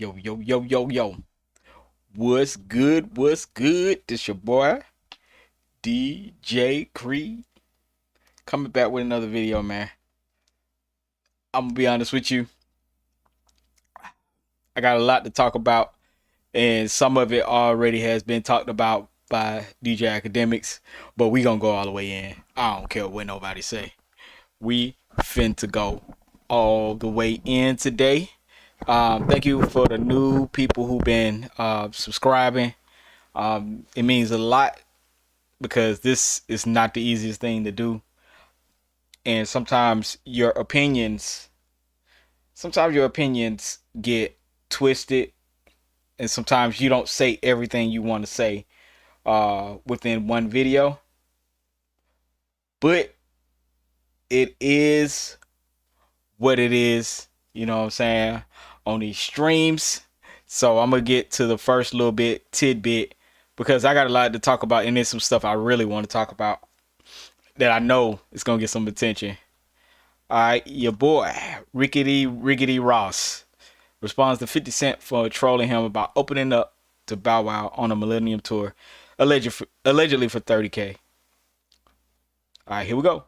Yo, yo, yo, yo, yo. What's good? What's good? This your boy, DJ Cree, coming back with another video, man. I'm gonna be honest with you. I got a lot to talk about, and some of it already has been talked about by DJ Academics, but we gonna go all the way in. I don't care what nobody say. We finna go all the way in today. Thank you for the new people who've been subscribing. It means a lot because this is not the easiest thing to do, and sometimes your opinions get twisted, and sometimes you don't say everything you want to say within one video, but it is what it is, you know what I'm saying, on these streams. So I'm gonna get to the first little bit tidbit because I got a lot to talk about, and there's some stuff I really want to talk about that I know is gonna get some attention. All right, your boy Riggedy Ross responds to 50 Cent for trolling him about opening up to Bow Wow on a Millennium Tour, allegedly for 30K. All right, here we go.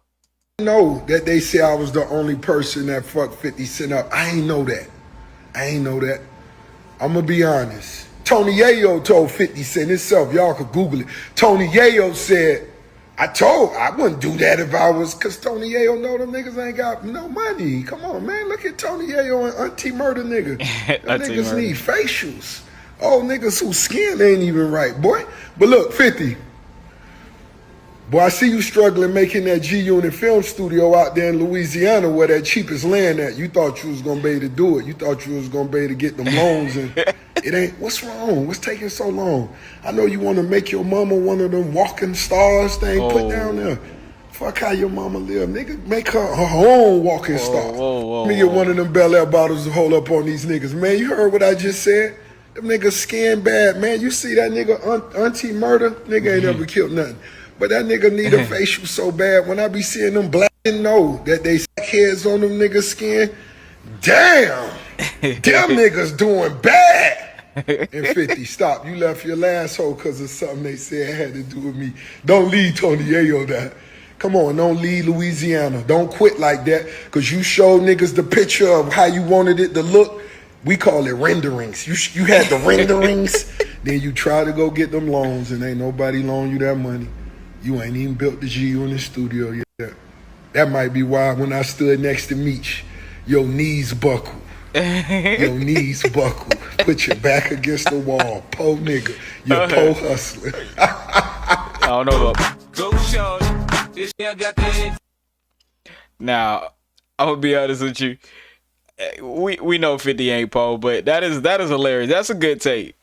Know that they say I was the only person that fucked 50 Cent up. I ain't know that. I'm gonna be honest. Tony Yayo told 50 Cent himself. Y'all could Google it. Tony Yayo said, I wouldn't do that if I was, cause Tony Yayo know them niggas ain't got no money. Come on, man. Look at Tony Yayo and Auntie Murder nigga. Them niggas need facials. Oh, niggas whose skin ain't even right, boy. But look, 50. Boy, I see you struggling making that G-Unit film studio out there in Louisiana where that cheapest land at. You thought you was going to be able to do it. You thought you was going to be able to get them loans. And it ain't. What's wrong? What's taking so long? I know you want to make your mama one of them walking stars thing put down there. Fuck how your mama live. Nigga, make her own walking star. Let me get one of them Bel Air bottles to hold up on these niggas. Man, you heard what I just said? Them niggas skin bad, man. You see that nigga Auntie Murder? Nigga ain't never killed nothing. But that nigga need a facial so bad. When I be seeing them black and know that they heads on them niggas' skin, damn, them niggas doing bad. And 50, stop. You left your last hole because of something they said had to do with me. Don't leave Tony Yayo that. Come on, don't leave Louisiana. Don't quit like that because you showed niggas the picture of how you wanted it to look. We call it renderings. You had the renderings, then you try to go get them loans and ain't nobody loan you that money. You ain't even built the G-Unit studio yet. That might be why when I stood next to Meech, your knees buckle. Your knees buckle. Put your back against the wall. Po nigga. You po hustler. I don't know. Now, I'm gonna be honest with you. We know 50 ain't Po, but that is hilarious. That's a good take.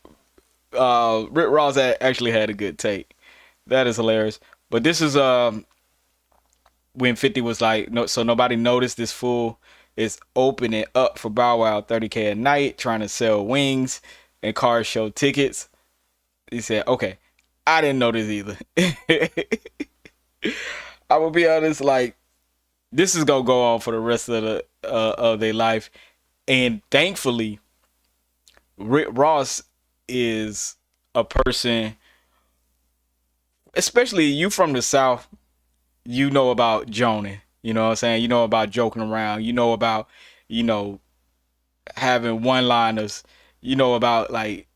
Rick Ross actually had a good take. That is hilarious. But this is when 50 was like, no, so nobody noticed this fool is opening up for Bow Wow 30K a night, trying to sell wings and car show tickets. He said, okay, I didn't notice either. I will be honest, like, this is gonna go on for the rest of their life. And thankfully, Rick Ross is a person, especially you from the South, you know about joning. You know what I'm saying? You know about joking around. You know about, having one-liners. You know about, like,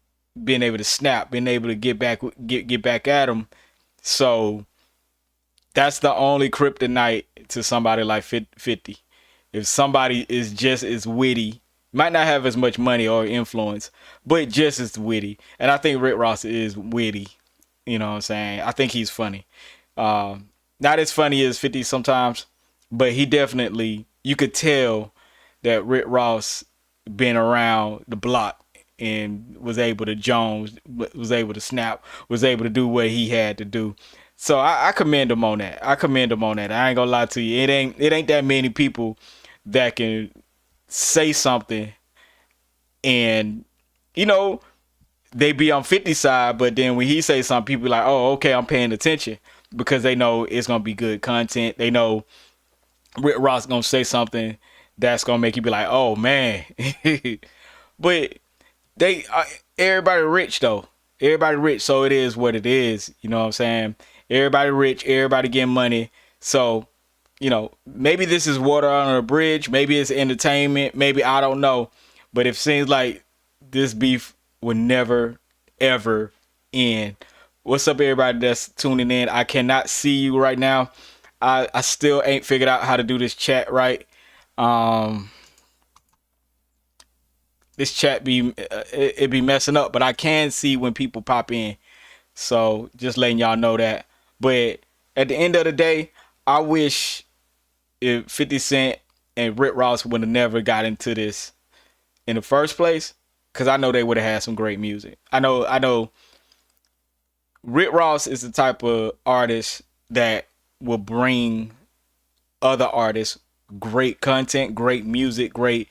being able to snap, being able to get back at them. So that's the only kryptonite to somebody like 50. If somebody is just as witty, might not have as much money or influence, but just as witty. And I think Rick Ross is witty. You know what I'm saying? I think he's funny. Not as funny as 50 sometimes, but he definitely, you could tell that Rick Ross been around the block and was able to Jones, was able to snap, was able to do what he had to do. So I commend him on that. I ain't gonna lie to you. It ain't that many people that can say something and, they be on 50's side, but then when he say something, people like, oh, okay, I'm paying attention because they know it's gonna be good content. They know Rick Ross gonna say something that's gonna make you be like, oh man. But they everybody rich though. Everybody rich, so it is what it is. You know what I'm saying? Everybody rich, everybody getting money. So, you know, maybe this is water under a bridge. Maybe it's entertainment. Maybe I don't know. But it seems like this beef will never, ever end. What's up, everybody that's tuning in? I cannot see you right now. I still ain't figured out how to do this chat right. This chat it be messing up, but I can see when people pop in. So just letting y'all know that. But at the end of the day, I wish if 50 Cent and Rick Ross would have never got into this in the first place, because I know they would have had some great music. I know Rick Ross is the type of artist that will bring other artists great content, great music, great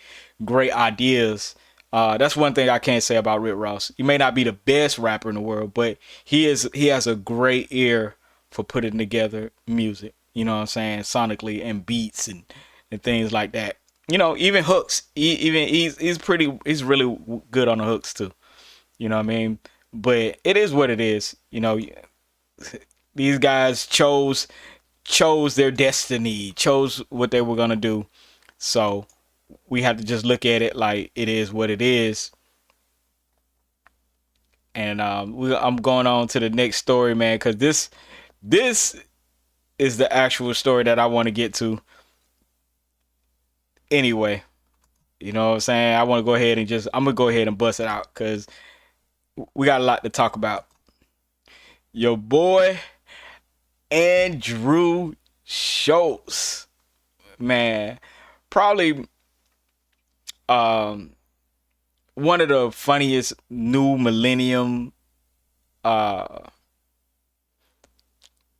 ideas. That's one thing I can't say about Rick Ross. He may not be the best rapper in the world, but he has a great ear for putting together music. You know what I'm saying? Sonically and beats and things like that. You know, even hooks. He's really good on the hooks too. You know what I mean? But it is what it is. You know, these guys chose their destiny, chose what they were gonna do. So we have to just look at it like it is what it is. And I'm going on to the next story, man, because this is the actual story that I want to get to. Anyway, you know what I'm saying? I'm gonna go ahead and bust it out because we got a lot to talk about. Your boy Andrew Schultz, man, probably one of the funniest new millennium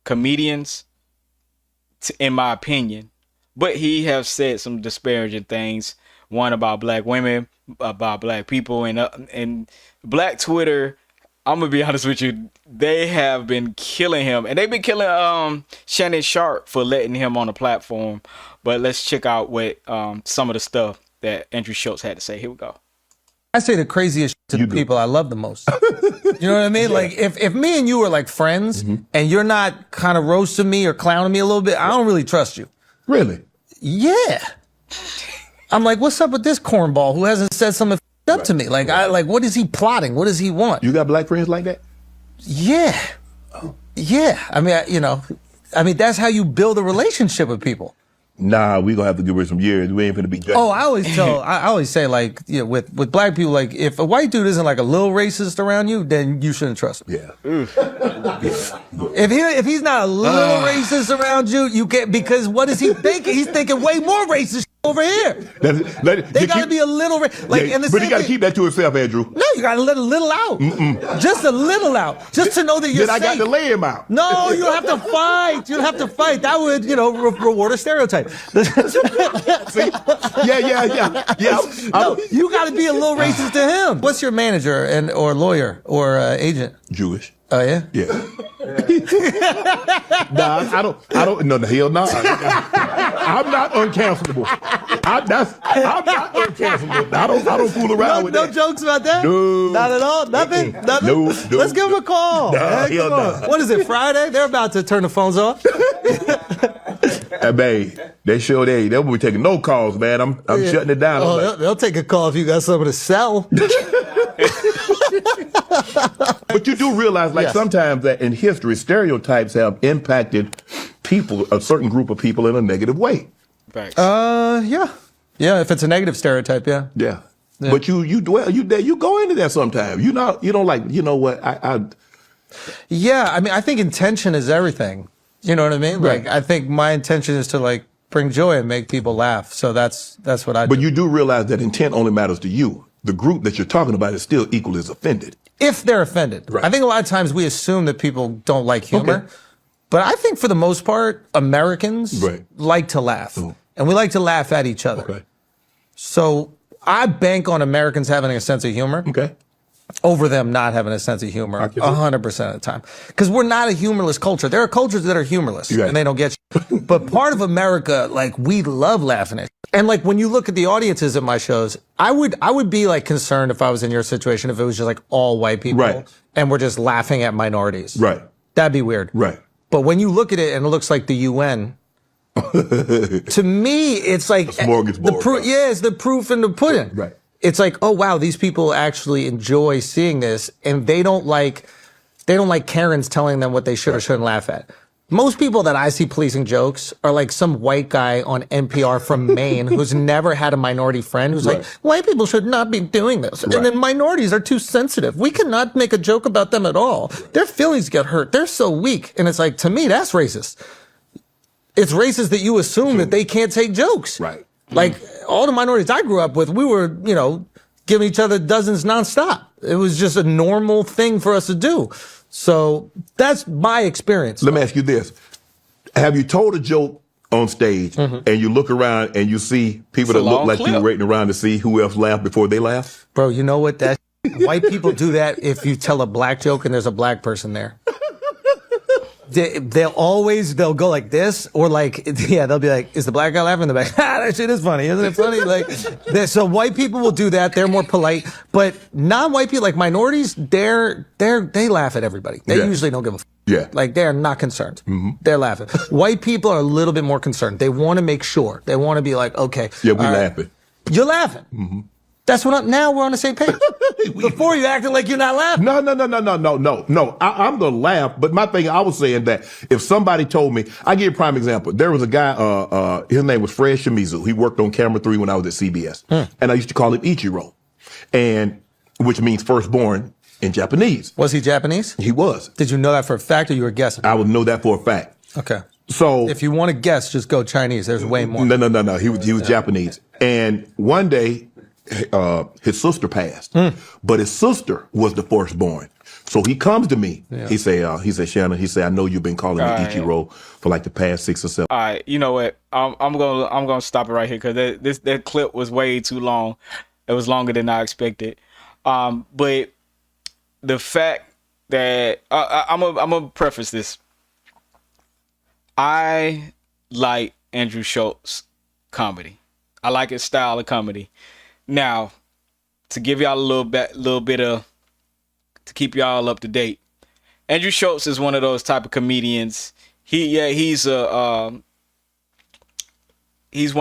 comedians, in my opinion. But he has said some disparaging things. One about black women, about black people, and black Twitter. I'm gonna be honest with you. They have been killing him, and they've been killing Shannon Sharpe for letting him on the platform. But let's check out what some of the stuff that Andrew Schultz had to say. Here we go. I say the craziest shit to the people I love the most. You know what I mean? Yeah. Like if me and you are like friends and you're not kind of roasting me or clowning me a little bit, I don't really trust you. Really? Yeah. I'm like, what's up with this cornball who hasn't said something up to me? Like, what is he plotting? What does he want? You got black friends like that? Yeah. Yeah. I mean, that's how you build a relationship with people. Nah, we gonna have to give her some years. We ain't gonna be judged. Oh, I always say, like, you know, with black people, like, if a white dude isn't like a little racist around you, then you shouldn't trust him. Yeah. If he's not a little racist around you, you can't, because what is he thinking? He's thinking way more racist over here. They gotta be a little like, yeah, but you gotta keep that to yourself, Andrew. No, you gotta let a little out. Just a little out, just to know that you're safe. Then I got to lay him out. No, you don't have to fight. You don't have to fight. That would, you know, reward a stereotype. See? Yeah. No, you gotta be a little racist to him. What's your manager or lawyer or agent? Jewish. Oh yeah. Yeah. Nah, I don't. No, hell no. I'm not uncancelable. I'm not uncancelable. I don't fool around with that. No jokes about that? No. Not at all? Nothing? No. Let's give him a call. Nah, hell no. What is it, Friday? They're about to turn the phones off. Hey, babe, they won't be taking no calls, man. I'm shutting it down. Oh, they'll take a call if you got something to sell. But you do realize, like, sometimes that in history, stereotypes have impacted people, a certain group of people, in a negative way. Thanks. Yeah. If it's a negative stereotype, yeah. Yeah. But you go into that sometimes. You don't like, you know what, Yeah, I mean, I think intention is everything. You know what I mean? Right. Like, I think my intention is to, like, bring joy and make people laugh. So that's what I do. But you do realize that intent only matters to you. The group that you're talking about is still equally as offended. If they're offended. Right. I think a lot of times we assume that people don't like humor. Okay. But I think for the most part, Americans Right. like to laugh. Oh. And we like to laugh at each other. Okay. So I bank on Americans having a sense of humor. Okay. Over them not having a sense of humor 100% of the time. Because we're not a humorless culture. There are cultures that are humorless Right. and they don't get you. But part of America, like, we love laughing at. And like, when you look at the audiences at my shows, I would be like concerned if I was in your situation, if it was just like all white people Right. and we're just laughing at minorities. Right. That'd be weird. Right. But when you look at it and it looks like the UN, to me, it's like smorgasbord, it's the proof in the pudding. Right. It's like, oh wow, these people actually enjoy seeing this, and they don't like Karens telling them what they should or shouldn't laugh at. Most people that I see policing jokes are like some white guy on NPR from Maine who's never had a minority friend who's like, white people should not be doing this. And then minorities are too sensitive. We cannot make a joke about them at all. Their feelings get hurt. They're so weak. And it's like, to me, that's racist. It's racist that you assume that they can't take jokes. Right. Like, all the minorities I grew up with, we were, giving each other dozens nonstop. It was just a normal thing for us to do. So that's my experience. Let me ask you this. Have you told a joke on stage and you look around and you see people that look like you waiting around to see who else laughed before they laugh? Bro, you know what? White people do that if you tell a black joke and there's a black person there. They'll go like this, or like, they'll be like, is the black guy laughing? They'll be like, that shit is funny. Isn't it funny? Like, so white people will do that. They're more polite, but non-white people, like minorities, they laugh at everybody. They usually don't give a Yeah. Like, they're not concerned. They're laughing. White people are a little bit more concerned. They want to make sure. They want to be like, okay. Yeah, we laughing. You're laughing. That's what now we're on the same page. Before you acting like you're not laughing. No. I'm gonna laugh, but my thing, I was saying that if somebody told me, I give you a prime example. There was a guy, his name was Fred Shimizu. He worked on Camera 3 when I was at CBS. And I used to call him Ichiro, which means firstborn in Japanese. Was he Japanese? He was. Did you know that for a fact, or you were guessing? I would know that for a fact. Okay. So if you want to guess, just go Chinese. There's way more. No. He was Japanese. And one day, his sister passed, but his sister was the firstborn. So he comes to me. Yeah. He say, Shannon. He said, I know you've been calling me Ichiro for like the past 6 or 7. All right, you know what? I'm gonna stop it right here because that clip was way too long. It was longer than I expected. But the fact that I'm gonna preface this. I like Andrew Schultz comedy. I like his style of comedy. Now, to give y'all a little bit of, to keep y'all up to date, Andrew Schultz is one of those type of comedians. He's one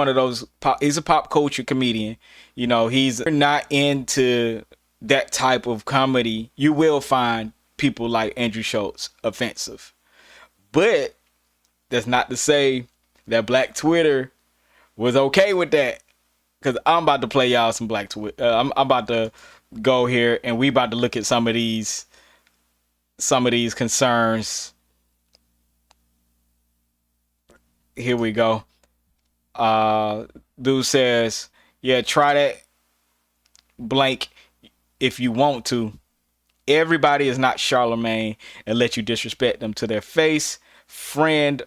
of those. He's a pop culture comedian. He's not into that type of comedy. You will find people like Andrew Schultz offensive, but that's not to say that Black Twitter was okay with that. Because I'm about to play y'all some Black Twitter. I'm about to go here and we about to look at some of these concerns. Here we go. Dude says, yeah, try that blank if you want to. Everybody is not Charlemagne and let you disrespect them to their face, friend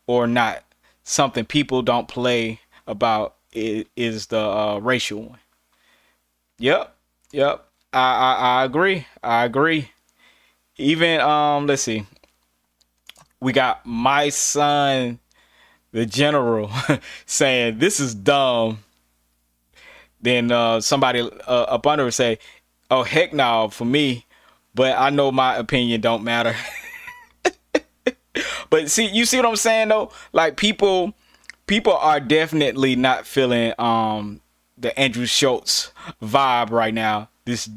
or not. Something people don't play about is the racial one. Yep. I agree. Even let's see. We got my son, the general, saying this is dumb. Then somebody up under would say, "Oh heck no, for me," but I know my opinion don't matter. But see, you see what I'm saying though? Like people are definitely not feeling the Andrew Schultz vibe right now. This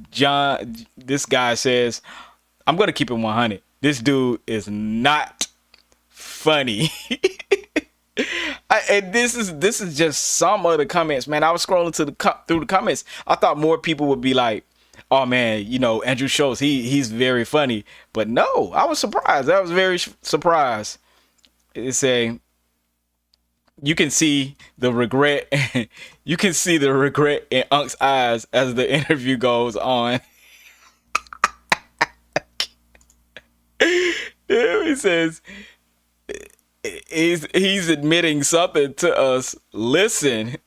guy says, I'm gonna keep it 100. This dude is not funny. And this is just some of the comments, man. I was scrolling through the comments. I thought more people would be like, oh man, Andrew Schultz, he's very funny. But no, I was surprised. I was very surprised. It's you can see the regret. You can see the regret in Unk's eyes as the interview goes on. He says he's admitting something to us. Listen.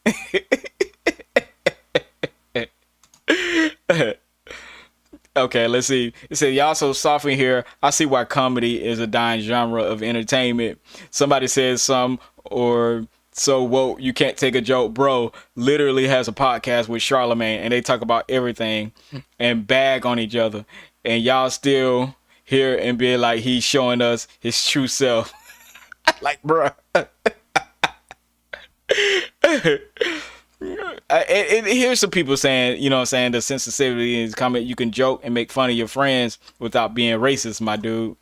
Okay, Okay, let's see. It said, y'all so soft in here. I see why comedy is a dying genre of entertainment. Somebody says some or so woke you can't take a joke. Bro literally has a podcast with Charlemagne and they talk about everything and bag on each other. And y'all still here and be like, he's showing us his true self. Like, bro. Here's some people saying, you know what I'm saying, the sensitivity is comment. You can joke and make fun of your friends without being racist, my dude.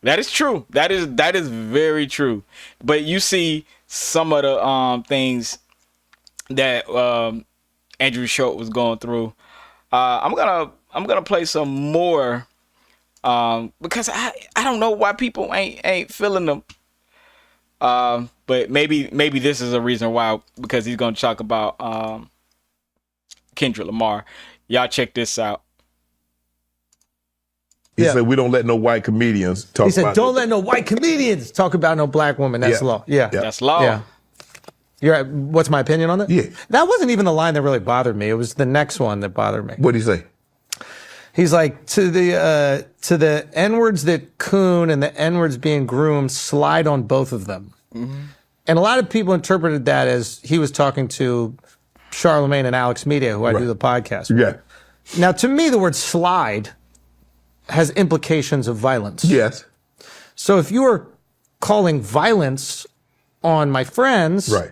That is true. That is very true. But you see some of the things that Andrew Schultz was going through. I'm gonna play some more because I don't know why people ain't feeling them. But maybe this is a reason why, because he's gonna talk about Kendrick Lamar. Y'all check this out. He said we don't let no white comedians talk. He said, about "Don't let no white comedians talk about no black woman." That's law. Yeah, that's law. Yeah. You're right. What's my opinion on it? Yeah. That wasn't even the line that really bothered me. It was the next one that bothered me. What did he say? He's like, to the N-words that coon and the N-words being groomed, slide on both of them. Mm-hmm. And a lot of people interpreted that as he was talking to Charlemagne and Alex Media, who I do the podcast with. Yeah. Now, to me, the word slide has implications of violence. Yes. So if you are calling violence on my friends, right,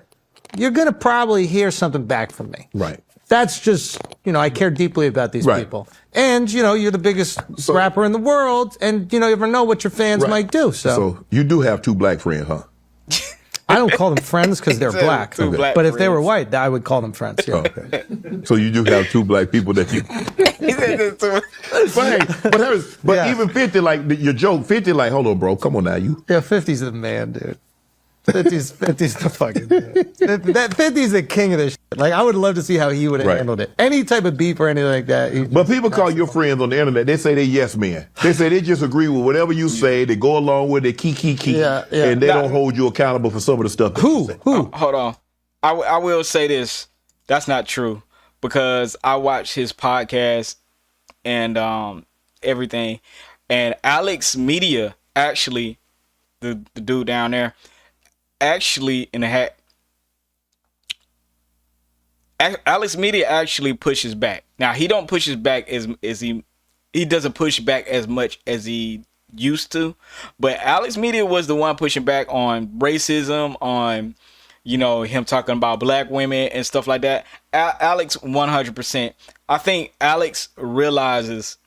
you're going to probably hear something back from me. Right. That's just, I care deeply about these people. And, you're the biggest rapper in the world, and, you never know what your fans might do. So you do have two black friends, huh? I don't call them friends because they're black. Black but if they friends. were white, I would call them friends. Yeah. Okay. So you do have two black people that you... He said this too. But even 50, like, your joke, 50, like, hold on, bro, come on now, you... Yeah, 50's the man, dude. 50's the fucking man. That 50's the king of this shit. Like, I would love to see how he would have handled it. Any type of beef or anything like that. But people call your friends on the internet, they say they yes men. They say they just agree with whatever you say, they go along with it, key. Yeah. And they don't hold you accountable for some of the stuff that you say. Who? Hold on. I will say this. That's not true. Because I watched his podcast and everything. And Alex Media, actually, the dude down there, actually in the hat, Alex Media actually pushes back. Now he don't pushes back as he doesn't push back as much as he used to, but Alex Media was the one pushing back on racism, on him talking about black women and stuff like that. Alex 100%. I think Alex realizes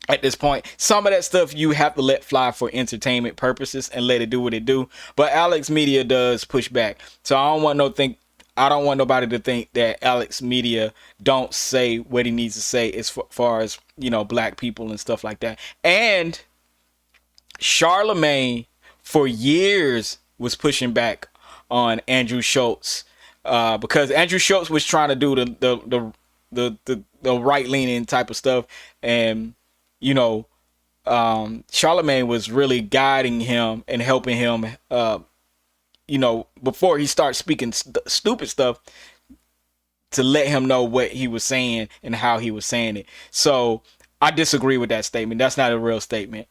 at this point, some of that stuff you have to let fly for entertainment purposes and let it do what it do. But Alex Media does push back. So I don't want nobody to think that Alex Media don't say what he needs to say as far as, black people and stuff like that. And Charlemagne for years was pushing back on Andrew Schultz because Andrew Schultz was trying to do the right leaning type of stuff, and Charlemagne was really guiding him and helping him, before he starts speaking stupid stuff, to let him know what he was saying and how he was saying it. So I disagree with that statement. That's not a real statement.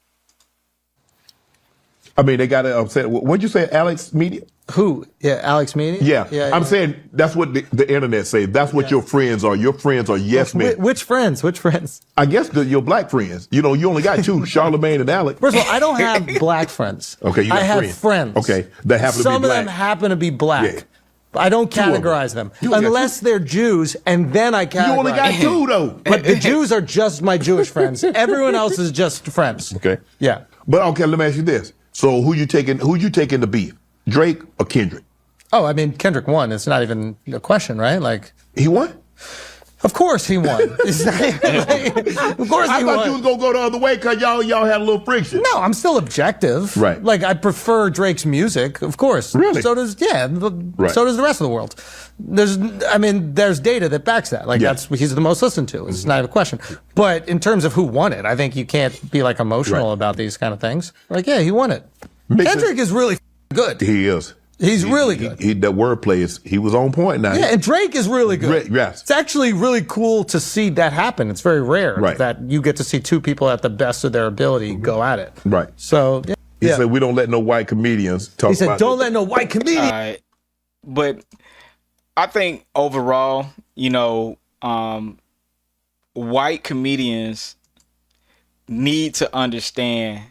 I mean, they got to upset. What'd you say, Alex Media? Who? Yeah, Alex Media? Yeah. I'm saying that's what the internet say. That's what your friends are. Your friends are yes men. Which friends? I guess your black friends. You only got two, Charlemagne and Alex. First of all, I don't have black friends. Okay, I have friends. Okay, that happen to be black. Some of them happen to be black. Yeah. I don't categorize them unless they're Jews, and then I categorize. You only got two though. But the Jews are just my Jewish friends. Everyone else is just friends. Okay. Yeah. But okay, let me ask you this. So who you taking the beef? Drake or Kendrick? Oh, I mean, Kendrick won. It's not even a question, right? Like, he won? Of course he won. Of course he won. I thought you was going to go the other way because y'all had a little friction. No, I'm still objective. Right. Like, I prefer Drake's music, of course. Really? So does, so does the rest of the world. There's data that backs that. Like, he's the most listened to. It's not even a question. But in terms of who won it, I think you can't be, like, emotional about these kind of things. Like, yeah, he won it. Kendrick is really good. He is. He's really good. The wordplay he was on point now. Yeah, and Drake is really good. Yes. It's actually really cool to see that happen. It's very rare Right. that you get to see two people at the best of their ability go at it. Right. So, yeah. He said, we don't let no white comedians talk about He said, don't let no white comedian. All right. But I think overall, white comedians need to understand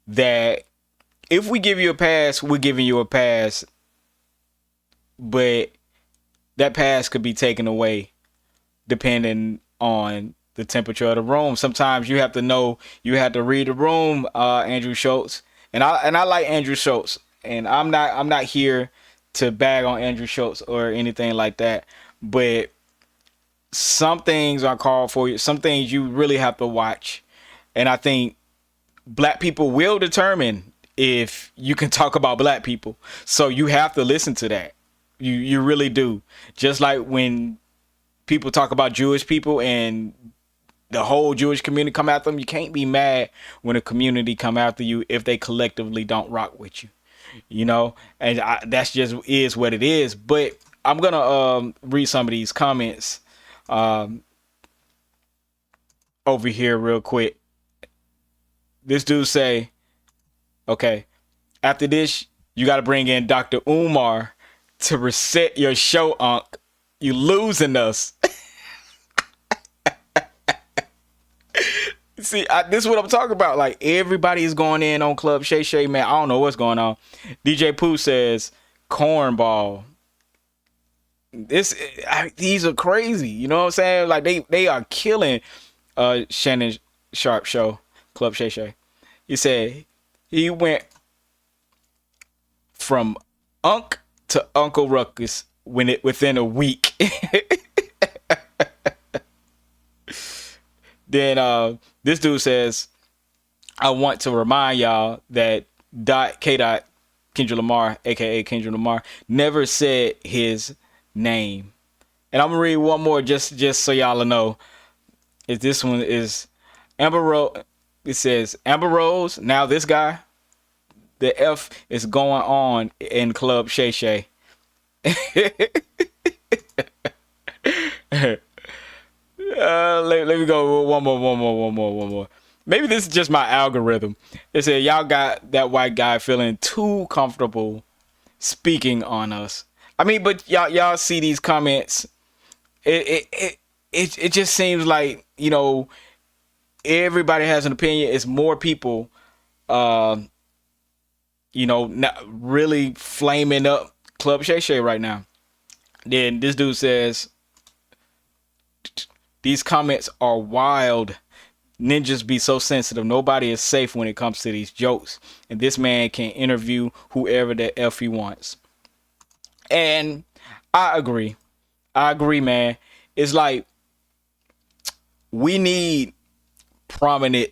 that if we give you a pass, we're giving you a pass, but that pass could be taken away depending on the temperature of the room. Sometimes you have to know, you have to read the room, Andrew Shultz. And I like Andrew Shultz, and I'm not here to bag on Andrew Shultz or anything like that, but some things are called for you. Some things you really have to watch. And I think black people will determine if you can talk about black people. So you have to listen to that. You really do. Just like when people talk about Jewish people and the whole Jewish community come after them, you can't be mad when a community come after you if they collectively don't rock with you. And that's just is what it is. But I'm gonna read some of these comments over here real quick. This dude say, okay, after this, you got to bring in Dr. Umar to reset your show, Unc. You losing us. See, this is what I'm talking about. Like, everybody is going in on Club Shay Shay, man. I don't know what's going on. DJ Pooh says, cornball. These are crazy. You know what I'm saying? Like, they are killing Shannon Sharpe show, Club Shay Shay. He said he went from Unc to Uncle Ruckus within a week. Then this dude says, I want to remind y'all that Kendrick Lamar, aka Kendrick Lamar, never said his name. And I'm gonna read one more just so y'all know. This one is Amber Rose. It says Amber Rose. Now this guy, the F is going on in Club Shay Shay. Let me go one more. Maybe this is just my algorithm. It said y'all got that white guy feeling too comfortable speaking on us. I mean, but y'all see these comments. It just seems like, everybody has an opinion. It's more people, not really flaming up Club Shay Shay right now. Then this dude says, these comments are wild. Ninjas be so sensitive. Nobody is safe when it comes to these jokes. And this man can interview whoever the F he wants. And I agree, man. It's like, we need prominent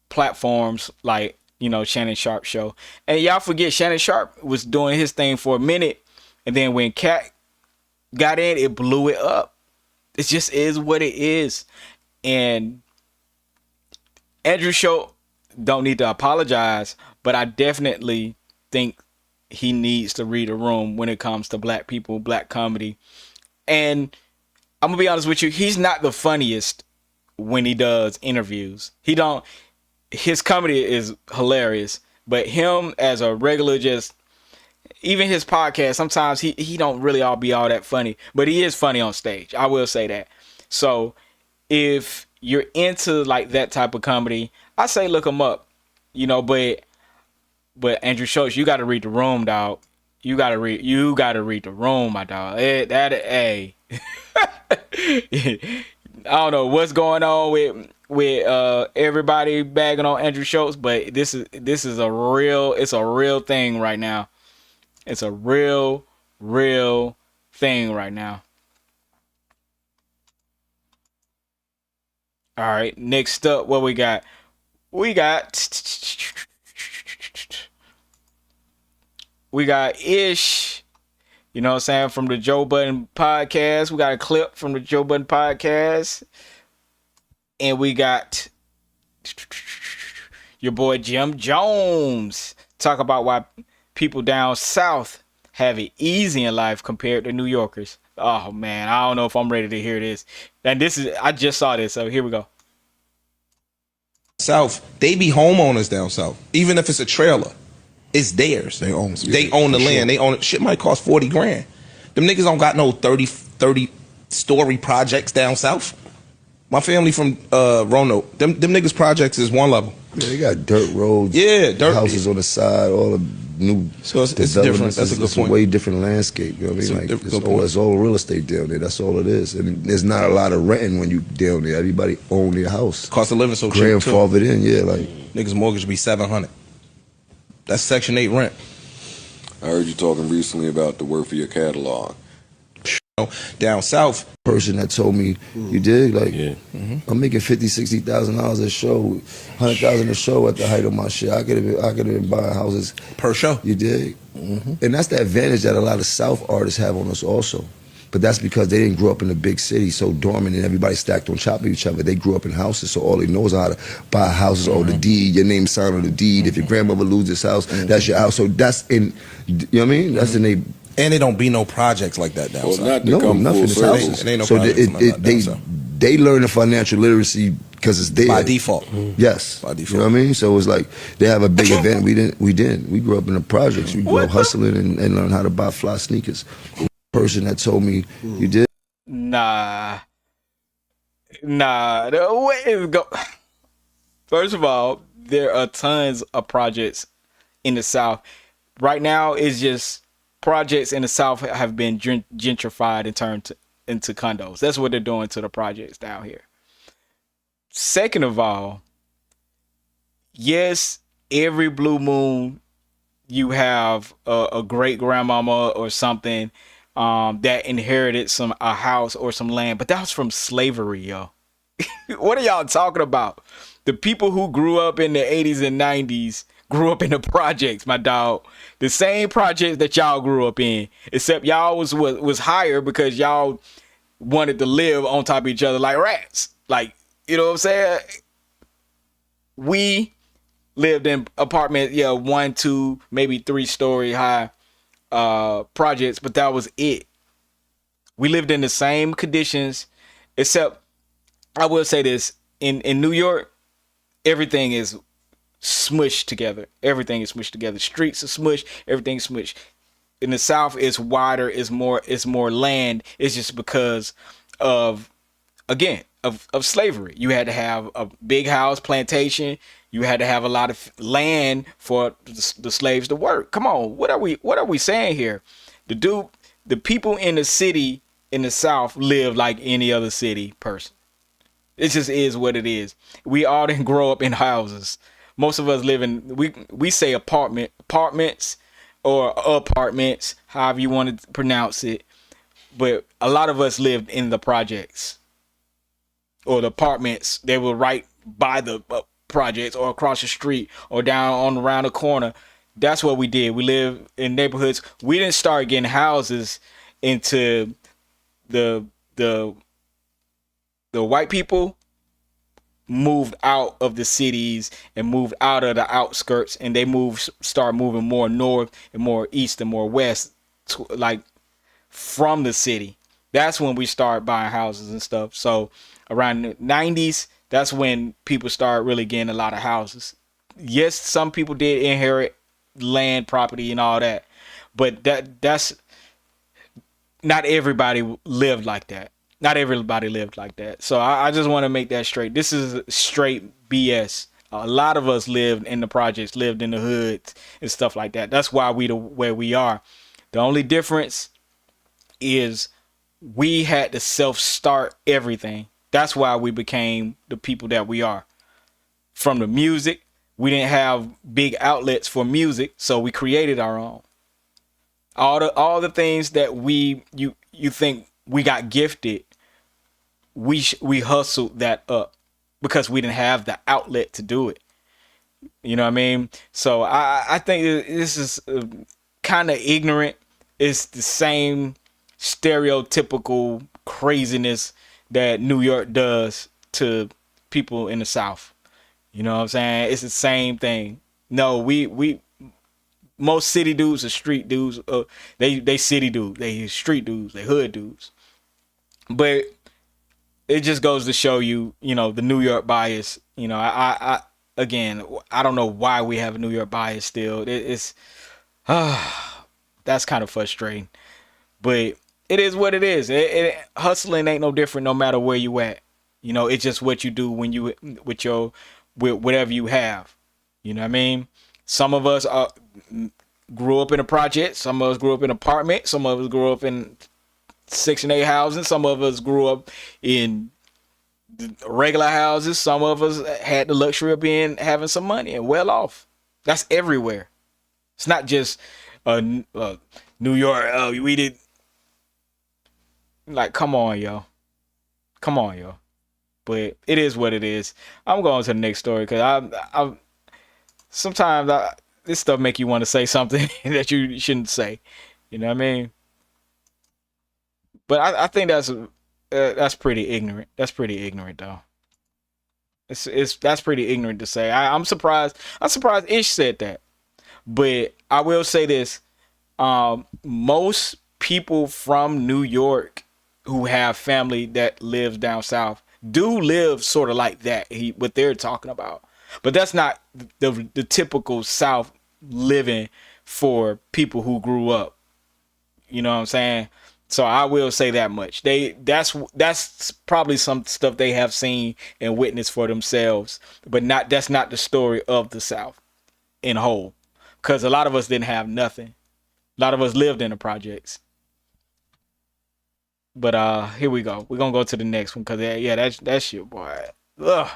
platforms like, Shannon Sharpe show. And y'all forget Shannon Sharpe was doing his thing for a minute. And then when Cat got in, it blew it up. It just is what it is. And Andrew Schultz don't need to apologize, but I definitely think he needs to read a room when it comes to black people, black comedy. And I'm gonna be honest with you, he's not the funniest when he does interviews. His comedy is hilarious, but him as a regular, just even his podcast, sometimes he don't really be all that funny, but he is funny on stage. I will say that. So if you're into like that type of comedy, I say look him up, but Andrew Schultz, you got to read the room, dog. You got to read the room, my dog. I don't know what's going on with everybody bagging on Andrew Schultz, but this is a real thing right now. It's a real thing right now. All right, next up, what we got? We got Ish, you know what I'm saying, from the Joe Budden podcast. We got a clip from the Joe Budden podcast. And we got your boy Jim Jones talk about why people down south have it easy in life compared to New Yorkers. Oh man, I don't know if I'm ready to hear this. And I just saw this, so here we go. South, they be homeowners down south. Even if it's a trailer, it's theirs. They own the land. They own it. Shit might cost 40 grand. Them niggas don't got no 30 story projects down south. My family from Roanoke, them niggas projects is one level. Yeah, they got dirt roads. Yeah, dirt houses on the side, all the new. So it's different. That's a good point. It's a way different landscape. You know what I mean? Like it's all real estate down there. That's all it is. And there's not a lot of renting when you down there. Everybody own their house. Cost of living so cheap. Grandfathered in, yeah. Like niggas mortgage be $700. That's Section 8 rent. I heard you talking recently about the worth of your catalog. Down south, person that told me, you dig, like I'm making $50,000-$60,000 a show, $100,000 a show at the height of my shit. I could have been buying houses per show. You dig, and that's the advantage that a lot of South artists have on us also. But that's because they didn't grow up in a big city, so dormant, and everybody stacked on top of each other. They grew up in houses, so all they know is how to buy houses. Or the deed, your name signed on the deed. If your grandmother loses house, that's your house. So that's in, you know what I mean? That's in they. And they don't be no projects like that down south. No, nothing in the South. It ain't no so projects they learn the financial literacy because it's there by default. Yes, by default. You know what I mean? So it's like they have a big event. We didn't. We grew up in the projects. We grew up hustling and learned how to buy fly sneakers. Person that told me you did. Nah. The way it go. First of all, there are tons of projects in the South. Right now, it's just projects in the South have been gentrified and turned into condos. That's what they're doing to the projects down here. Second of all, yes, every blue moon you have a great grandmama or something that inherited a house or some land, but that was from slavery, yo. What are y'all talking about? The people who grew up in the 80s and 90s grew up in the projects, my dog. The same projects that y'all grew up in, except y'all was higher because y'all wanted to live on top of each other like rats. Like, you know what I'm saying? We lived in apartments, 1, 2, maybe 3-story high projects, but that was it. We lived in the same conditions, except I will say this, in New York, everything is smushed together. Everything is smushed together. Streets are smushed. Everything's smushed. In the South, it's wider. It's more land. It's just because of slavery. You had to have a big house, plantation. You had to have a lot of land for the slaves to work. Come on, what are we saying here? The people in the city in the South live like any other city person. It just is what it is. We all didn't grow up in houses. Most of us live in, we say apartments or apartments, however you want to pronounce it. But a lot of us lived in the projects or the apartments. They were right by the projects or across the street or down around the corner. That's what we did. We lived in neighborhoods. We didn't start getting houses into the white people moved out of the cities and moved out of the outskirts, and they start moving more north and more east and more west, like from the city. That's when we start buying houses and stuff. So around the 90s, that's when people start really getting a lot of houses. Yes, some people did inherit land, property, and all that, but that's not everybody lived like that. Not everybody lived like that. So I just want to make that straight. This is straight BS. A lot of us lived in the projects, lived in the hoods and stuff like that. That's why we where we are. The only difference is we had to self-start everything. That's why we became the people that we are. From the music, we didn't have big outlets for music, so we created our own. All the things that you think we got gifted, we hustled that up because we didn't have the outlet to do it. You know what I mean? So I think this is kind of ignorant. It's the same stereotypical craziness that New York does to people in the South. You know what I'm saying? It's the same thing. No, we most city dudes are street dudes. They city dudes, they street dudes, they hood dudes. But it just goes to show you, you know, the New York bias. You know, I again, I don't know why we have a New York bias still. It's that's kind of frustrating. But it is what it is. Hustling ain't no different no matter where you at. You know, it's just what you do when you with whatever you have. You know what I mean? Some of us grew up in a project. Some of us grew up in an apartment. Some of us grew up in Section 8 housing. Some of us grew up in regular houses. Some of us had the luxury of having some money and well off. That's everywhere. It's not just New York. We did. Like, come on, yo. Come on, yo. But it is what it is. I'm going to the next story because sometimes this stuff make you want to say something that you shouldn't say. You know what I mean? But I think that's pretty ignorant. That's pretty ignorant, though. That's pretty ignorant to say. I'm surprised. I'm surprised Ish said that. But I will say this: most people from New York who have family that lives down south do live sort of like that. What they're talking about, but that's not the typical South living for people who grew up. You know what I'm saying? So I will say that much. That's probably some stuff they have seen and witnessed for themselves, but that's not the story of the South in whole. Because a lot of us didn't have nothing. A lot of us lived in the projects. But here we go. We're gonna go to the next one because that's your boy. Ugh.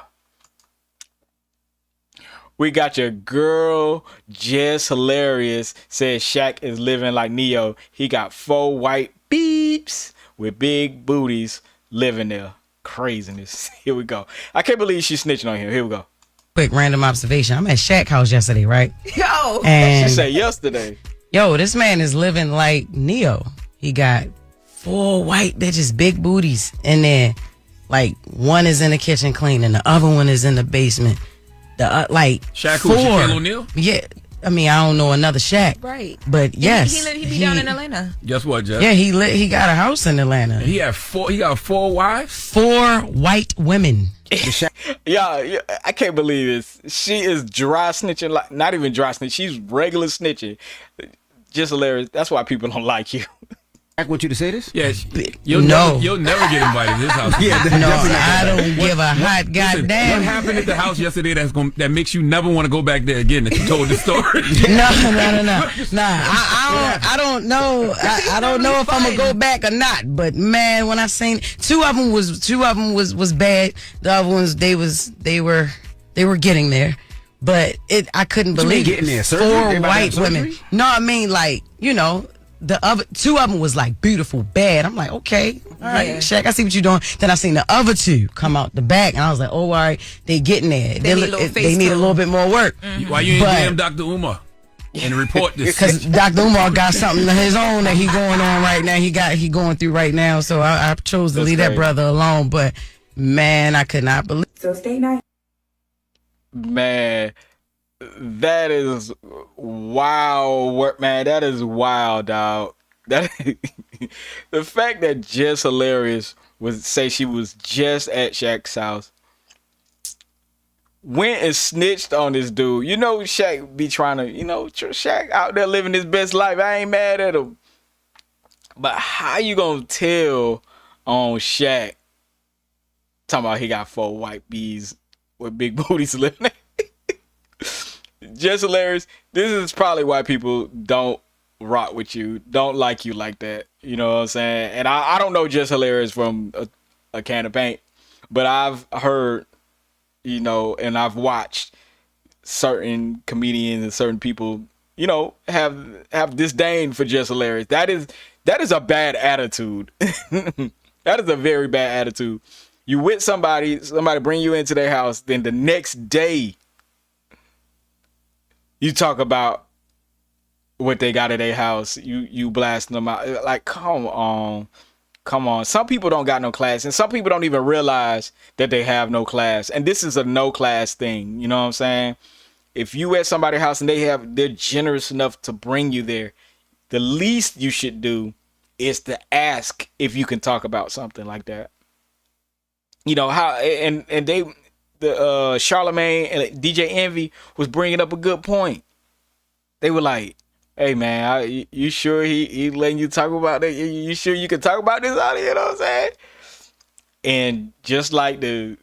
We got your girl Jess Hilarious says Shaq is living like Neo. He got 4 white beeps with big booties living there. Craziness. Here we go. I can't believe she's snitching on him. Here we go. Quick random observation. I'm at Shaq house yesterday, right? Yo. And she said yesterday. Yo, this man is living like Neo. He got 4 white bitches, big booties, and then like one is in the kitchen cleaning, the other one is in the basement. Like Shaq, 4. who? Shaquille O'Neal? Yeah, I mean I don't know another Shaq, Right? But yes, he be down in Atlanta. Guess what, Jeff? Yeah, he got a house in Atlanta. And he got 4 wives. 4 white women. Yeah, I can't believe this. She is dry snitching, like not even dry snitching. She's regular snitching. Just hilarious. That's why people don't like you. I want you to say this? Yes. You'll never get invited to this house. I don't give a hot goddamn. What happened at the house yesterday that makes you never want to go back there again? That you told the story. No. I don't know. I don't know if I'm gonna go back or not. But man, when I seen 2 of them was bad. The other ones they were getting there. But I couldn't believe getting there. 4 white women. No, I mean like the other 2 of them was like beautiful, bad. I'm like, okay, all right, Shaq, I see what you're doing. Then I seen the other 2 come out the back, and I was like, oh, all right, they getting there. They need a little bit more work. Mm-hmm. Why you ain't DM Dr. Umar and report this? Because Dr. Umar got something of his own that he going on right now. He going through right now. So I chose to leave that brother alone. But man, I could not believe. So stay nice. Man, that is wild work, man. That is wild, dog. The fact that Jess Hilarious say she was just at Shaq's house, went and snitched on this dude. You know, Shaq be trying to, Shaq out there living his best life. I ain't mad at him. But how you gonna tell on Shaq talking about he got 4 white bees with big booties living there? Just hilarious. This is probably why people don't rock with you, don't like you like that. You know what I'm saying? And I don't know Just Hilarious from a can of paint, but I've heard, and I've watched certain comedians and certain people, have disdain for Just Hilarious. That is a bad attitude. That is a very bad attitude. You with somebody bring you into their house, then the next day you talk about what they got at their house. You blasting them out. Like, come on. Some people don't got no class, and some people don't even realize that they have no class. And this is a no class thing. You know what I'm saying? if you at somebody's house and they're generous enough to bring you there, the least you should do is to ask if you can talk about something like that. You know how the Charlemagne and DJ Envy was bringing up a good point. They were like, "Hey man, you sure he letting you talk about that? You sure you can talk about this out here?" You know what I'm saying? And just like the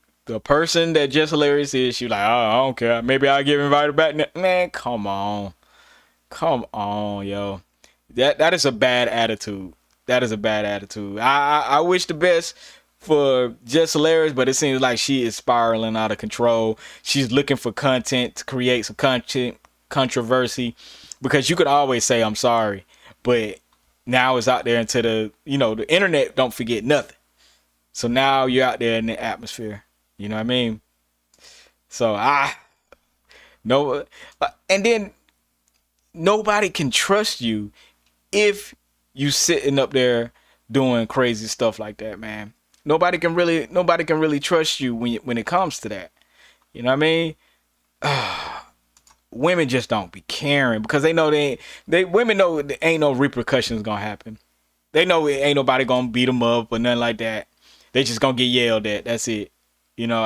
person that Just Hilarious is, she like, "Oh, I don't care. Maybe I'll get invited back." Man, come on, yo. That is a bad attitude. That is a bad attitude. I wish the best for Just Hilarious, but it seems like she is spiraling out of control. She's looking for content to create some controversy, because you could always say I'm sorry, but now it's out there into the internet don't forget nothing. So now you're out there in the atmosphere. You know what I mean? So no, and then nobody can trust you if you sitting up there doing crazy stuff like that, man. Nobody can really trust you when it comes to that. You know what I mean? Women just don't be caring, because they know women know there ain't no repercussions gonna happen. They know ain't nobody gonna beat them up or nothing like that. They just gonna get yelled at. That's it. You know,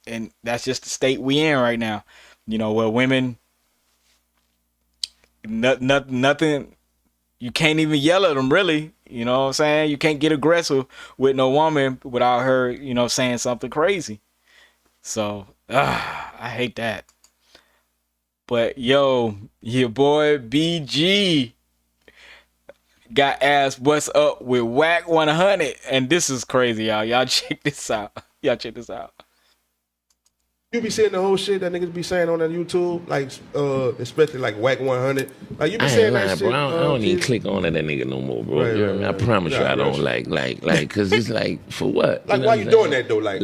and that's just the state we in right now. You know, where women, nothing, you can't even yell at them really. You know what I'm saying? You can't get aggressive with no woman without her, saying something crazy. So, I hate that. But yo, your boy BG got asked what's up with Whack 100, and this is crazy, y'all. Y'all check this out. You be seeing the whole shit that niggas be saying on that YouTube, like especially like Whack 100. Like you be saying that shit. Bro. I don't even click on that nigga no more, bro. Right, You know what I mean? I promise you, I don't like, cause it's like, for what? Like, why you doing that though? Like,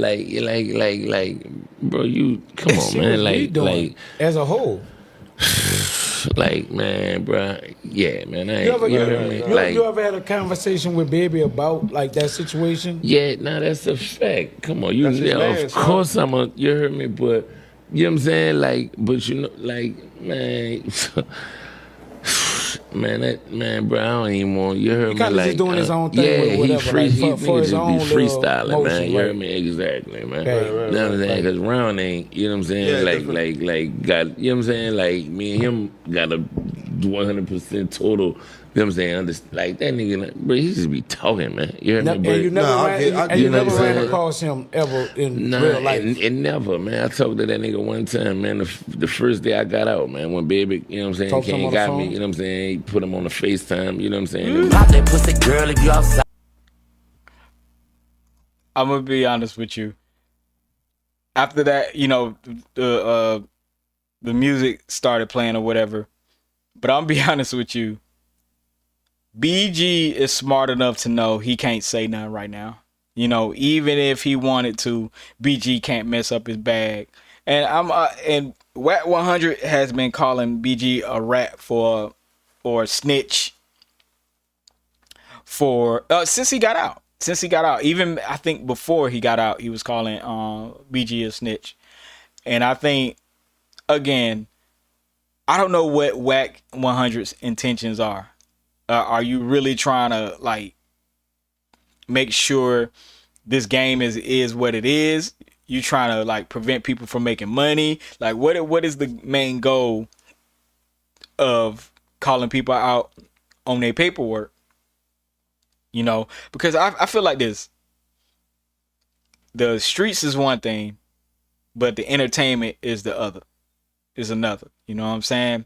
bro, you come on, man. Like, as a whole. Like, man, bro, yeah, man. You ever had a conversation with Baby about like that situation? Yeah, that's a fact. Come on, of course you heard me, but you know what I'm saying? Like, but man, man, bro, I don't even want, you heard me, like, just doing his own thing, yeah, with whatever, he for his own freestyling, motion, man. You right? heard me exactly, man. Right, You know what I'm saying? Because Round ain't, you know what I'm saying? Like, got, you know what I'm saying? Like, me and him got a 100% total. You know what I'm saying? Like, that nigga, bro, he just be talking, man. You heard me? And you never ran across him ever in real life? And never, man. I talked to that nigga one time, man, the first day I got out, man, when Baby, you know what I'm saying, came and got me, you know what I'm saying, he put him on the FaceTime, you know what I'm saying? Pop that pussy, girl, if you outside. I'm gonna be honest with you. After that, the music started playing or whatever. But I'm gonna be honest with you. BG is smart enough to know he can't say nothing right now. Even if he wanted to, BG can't mess up his bag. And and Whack 100 has been calling BG a rat or a snitch for since he got out. Even I think before he got out, he was calling BG a snitch. And I think, again, I don't know what Whack 100's intentions are. Are you really trying to like make sure this game is what it is? You trying to like prevent people from making money? Like what is the main goal of calling people out on their paperwork? Because I feel like this. The streets is one thing, but the entertainment is another. You know what I'm saying?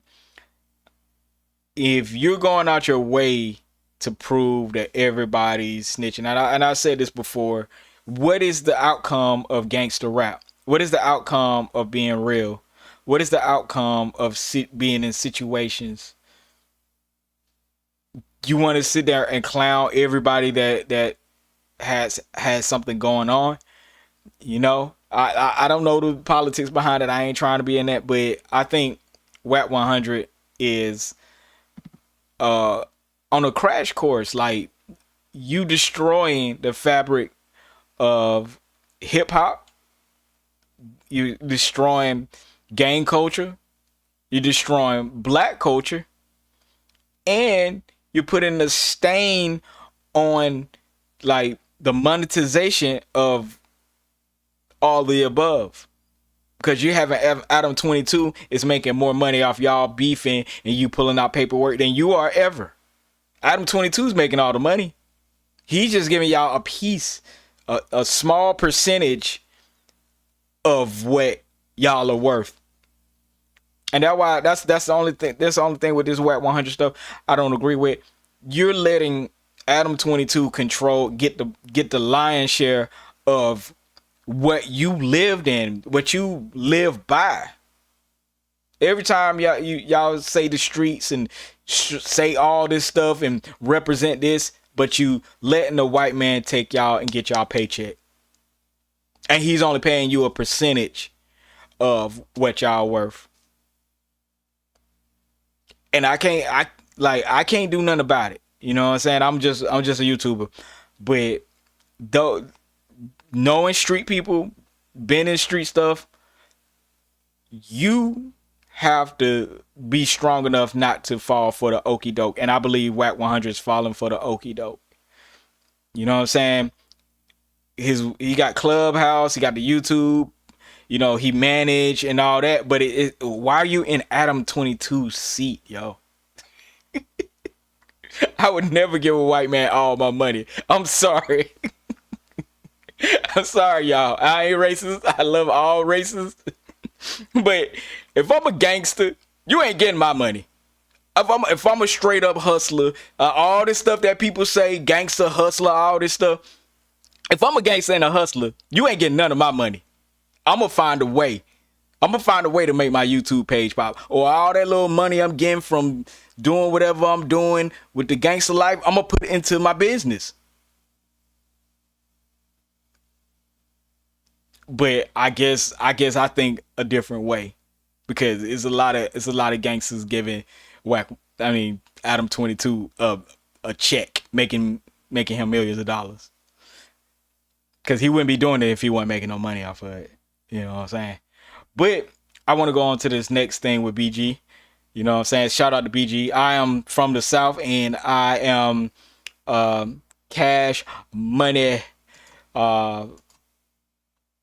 If you're going out your way to prove that everybody's snitching, and I said this before, what is the outcome of gangster rap? What is the outcome of being real? What is the outcome of being in situations? You want to sit there and clown everybody that has something going on? I don't know the politics behind it. I ain't trying to be in that, but I think Whack 100 is on a crash course. Like, you destroying the fabric of hip hop. You destroying gang culture. you're destroying black culture, and you're putting a stain on like the monetization of all the above. Because you have Adam 22 is making more money off y'all beefing and you pulling out paperwork than you are ever. Adam 22 is making all the money. He's just giving y'all a piece, a small percentage of what y'all are worth. And that's the only thing. That's the only thing with this Whack 100 stuff I don't agree with. You're letting Adam 22 get the lion's share of what you lived in, what you live by. Every time y'all say the streets and say all this stuff and represent this, but you letting the white man take y'all and get y'all paycheck, and he's only paying you a percentage of what y'all worth. And I can't do nothing about it. You know what I'm saying? I'm just a YouTuber. But though, knowing street people, being in street stuff, you have to be strong enough not to fall for the okie doke. And I believe Whack 100 is falling for the okie doke. You know what I'm saying? He got Clubhouse, he got the YouTube, you know, he managed and all that. But why are you in Adam 22's seat, yo? I would never give a white man all my money. I'm sorry. I'm sorry, y'all. I ain't racist. I love all races. But if I'm a gangster, you ain't getting my money. If I'm a straight up hustler, all this stuff that people say, gangster, hustler, all this stuff. If I'm a gangster and a hustler, you ain't getting none of my money. I'm going to find a way. I'm going to find a way to make my YouTube page pop. Or all that little money I'm getting from doing whatever I'm doing with the gangster life, I'm going to put it into my business. But I guess I think a different way, because it's a lot of gangsters giving Adam 22 a check, making him millions of dollars. Because he wouldn't be doing it if he wasn't making no money off of it. You know what I'm saying? But I want to go on to this next thing with BG. You know what I'm saying? Shout out to BG. I am from the South, and I am Cash Money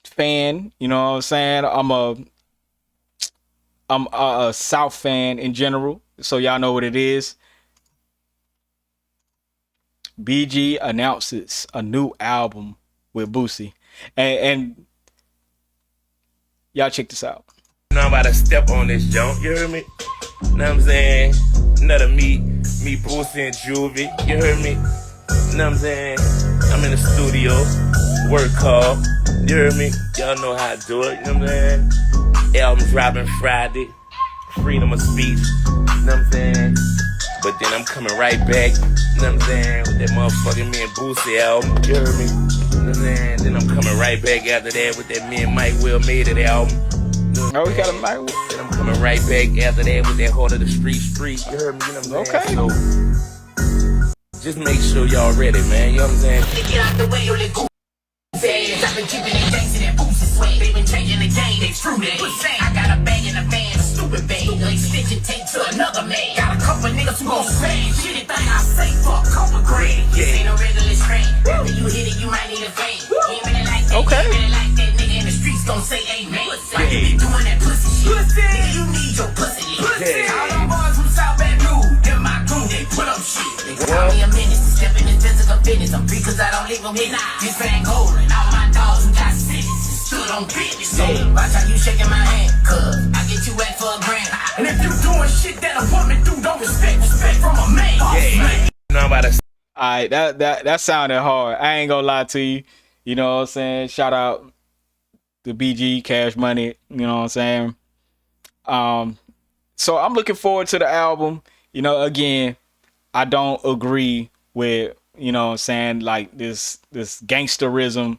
fan. You know what I'm saying? I'm a South fan in general, so y'all know what it is. BG announces a new album with Boosie, and y'all check this out. Now I'm about to step on this jump, you heard me? Know what I'm saying? Another me, Boosie and Juvie, you heard me? Know what I'm saying? I'm in the studio, work call, you heard me? Y'all know how I do it, you know what I'm saying? Album dropping Friday, freedom of speech, you know what I'm saying? But then I'm coming right back, you know what I'm saying? With that motherfucking me and Boosie album, you heard me? You know what I'm saying? Then I'm coming right back after that with that me and Mike Will Made It album. Oh, we got a Mike Will. Then I'm coming right back after that with that Heart of the Street. You heard me? You know what I'm saying? Okay. So just make sure y'all ready, man. You know what I'm saying? Get out the way, you let go. I've been keeping it gangsta and Boosie swag. They been changing the game, they true that. I got a bag in the van, a stupid bag. Like stitching tape to another man. Got a couple niggas who gon' smash. Shit, anything I say for a couple grand. This ain't a regular strain. When you hit it, you might need a vein. You ain't really like that. Okay. You ain't really like that. Nigga in the streets gon' say amen. Why you be doing that pussy shit? Nigga, you need your pussy lit. All them boys from South Bad Blue, they're my goon, they put up shit. They call me a menace to step in this physical business. I'm free cause I don't leave them here. This Van Golden, all my dogs who got sentences stood on business. So watch how you shaking my hand, cuz I get you wet for a grand. And if you doing shit that a woman do, don't respect from a man. Man. Now I'm about to. Alright, that sounded hard. I ain't gonna lie to you. You know what I'm saying? Shout out to BG, Cash Money. You know what I'm saying? So I'm looking forward to the album. You know, again, I don't agree with, you know what I'm saying, like this gangsterism,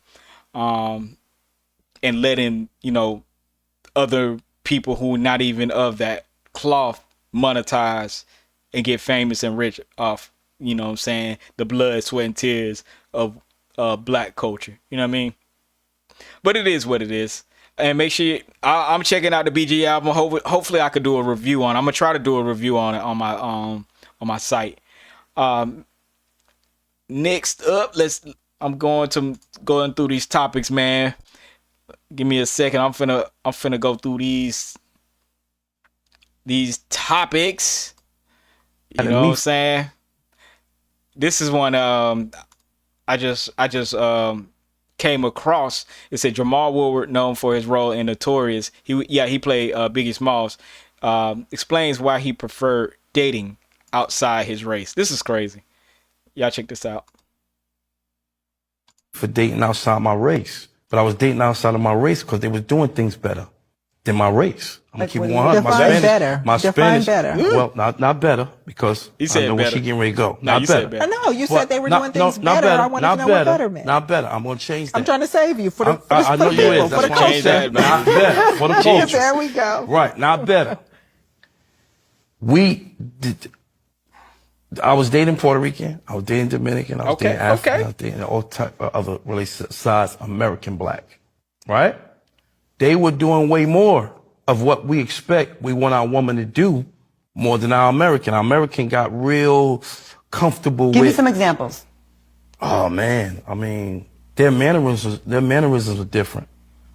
and letting, you know, other people who are not even of that cloth monetize and get famous and rich off, you know what I'm saying, the blood, sweat, and tears of black culture. You know what I mean? But it is what it is. And make sure I'm checking out the BG album. Hopefully, I could do a review on it. I'm gonna try to do a review on it on my site. Next up, I'm going through these topics, man. Give me a second. I'm finna go through these topics. You know what I'm saying? This is one I just came across. It said Jamal Woolward, known for his role in Notorious. He played Biggie Smalls. Explains why he preferred dating outside his race. This is crazy. Y'all check this out. For dating outside my race, but I was dating outside of my race because they was doing things better than my race. I'm gonna keep it 100. My Spanish, better. Well, not better because he said I know better. When she getting ready to go. No, Not you better. said better. No, you said they were doing things better. I want to know what better meant. Not better. I'm gonna change that. I'm trying to save you for the I know people, you is. for the That's why I'm saying culture. not better for the culture. There we go. Right, not better. I was dating Puerto Rican. I was dating Dominican. I was dating African. I was dating all type of other really size American black. Right? They were doing way more of what we expect we want our woman to do more than our American. Our American got real comfortable Give with. me some examples. Oh man, I mean, their mannerisms are different.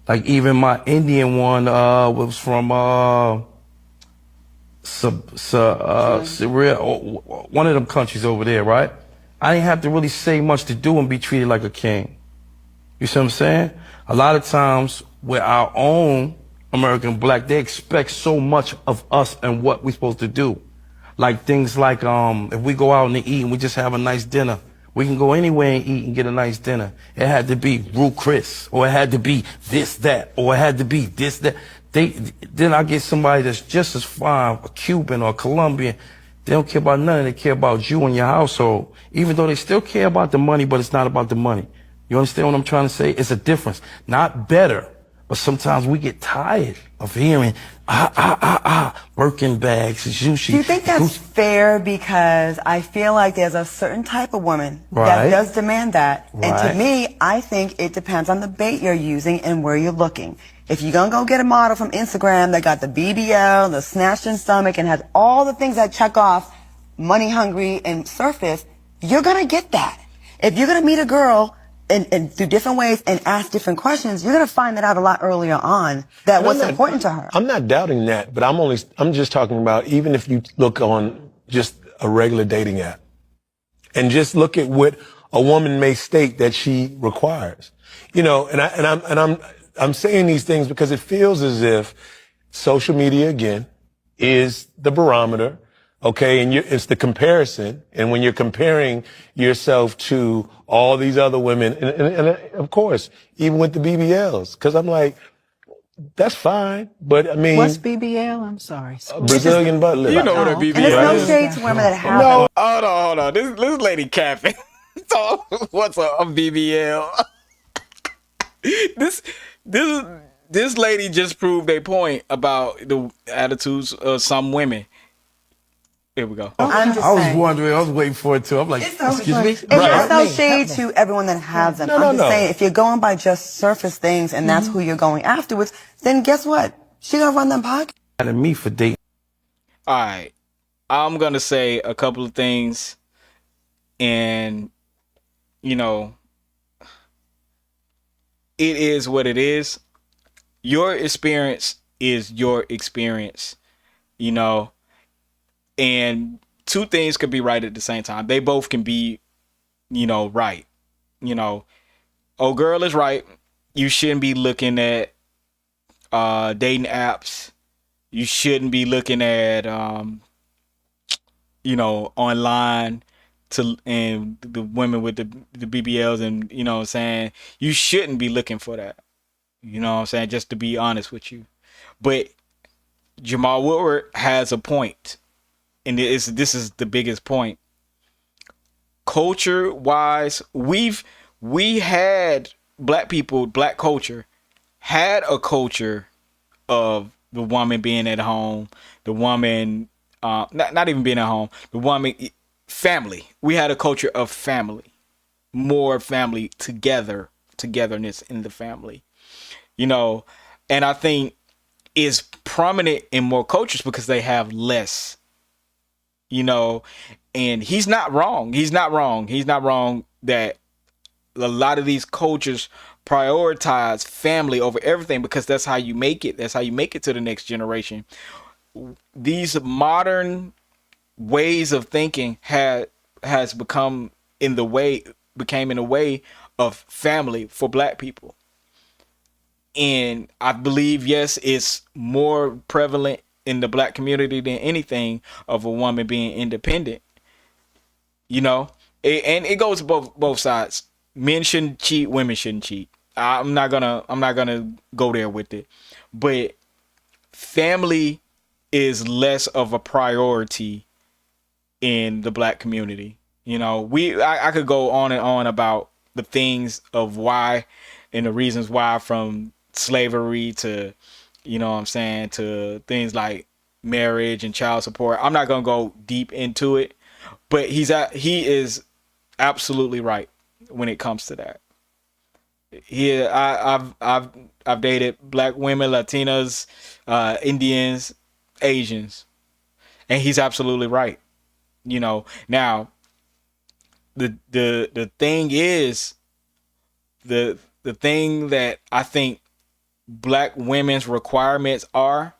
Like even my Indian one was from Syria, one of them countries over there, right? I didn't have to really say much to do and be treated like a king. You see what I'm saying? A lot of times with our own American black, they expect so much of us and what we're supposed to do. Like things like if we go out and eat and we just have a nice dinner, we can go anywhere and eat and get a nice dinner. It had to be Roux Chris, or it had to be this, that, or it had to be this, that. Then I get somebody that's just as fine, a Cuban or a Colombian. They don't care about nothing. They care about you and your household. Even though they still care about the money, but it's not about the money. You understand what I'm trying to say? It's a difference. Not better, but sometimes we get tired of hearing, Birkin bags, sushi. Do you think that's fair? Because I feel like there's a certain type of woman that does demand that. And to me, I think it depends on the bait you're using and where you're looking. If you're going to go get a model from Instagram that got the BBL, the snatched in stomach, and has all the things that check off money hungry and surface, you're going to get that. If you're going to meet a girl and through different ways and ask different questions, you're going to find that out a lot earlier on that what's important to her. I'm not doubting that, but I'm just talking about even if you look on just a regular dating app and just look at what a woman may state that she requires. You know, and I'm saying these things because it feels as if social media again is the barometer. Okay, and it's the comparison, and when you're comparing yourself to all these other women, and of course, even with the BBLs, because I'm like, that's fine, but I mean, What's BBL? I'm sorry. Brazilian butt lift. You know what a BBL is. And there's no shade to women that have No, hold on. This lady capping. So what's a BBL? This lady just proved a point about the attitudes of some women. Here we go. I'm just I was saying. wondering. I was waiting for it too. I'm like, excuse me. And there's no shade to everyone that has them. I'm just saying, if you're going by just surface things and that's who you're going afterwards, then guess what? She gonna run them pockets. And me for dating. All right, I'm gonna say a couple of things, and you know, it is what it is. Your experience is your experience, you know. And two things could be right at the same time. They both can be, you know, right. You know, old girl is right. You shouldn't be looking at dating apps. You shouldn't be looking at you know, online and the women with the BBLs, and you know what I'm saying, you shouldn't be looking for that. You know what I'm saying, just to be honest with you. But Jamal Woodward has a point. And this is the biggest point. Culture wise, we had black people, black culture had a culture of the woman being at home, the woman not even being at home, the woman family. We had a culture of family, more family togetherness in the family. You know, And I think is prominent in more cultures because they have less, you know. And he's not wrong. He's not wrong. He's not wrong that a lot of these cultures prioritize family over everything because that's how you make it. That's how you make it to the next generation. These modern ways of thinking has become became in the way of family for black people. And I believe, yes, it's more prevalent in the black community than anything of a woman being independent. You know, and it goes both sides. Men shouldn't cheat, women shouldn't cheat. I'm not gonna go there with it, but family is less of a priority in the black community. You know, I could go on and on about the things of why and the reasons why, from slavery to, you know what I'm saying, to things like marriage and child support. I'm not gonna go deep into it, but he is absolutely right when it comes to that. I've dated black women, Latinas, Indians, Asians, and he's absolutely right. You know, now the thing is, the thing that I think black women's requirements are,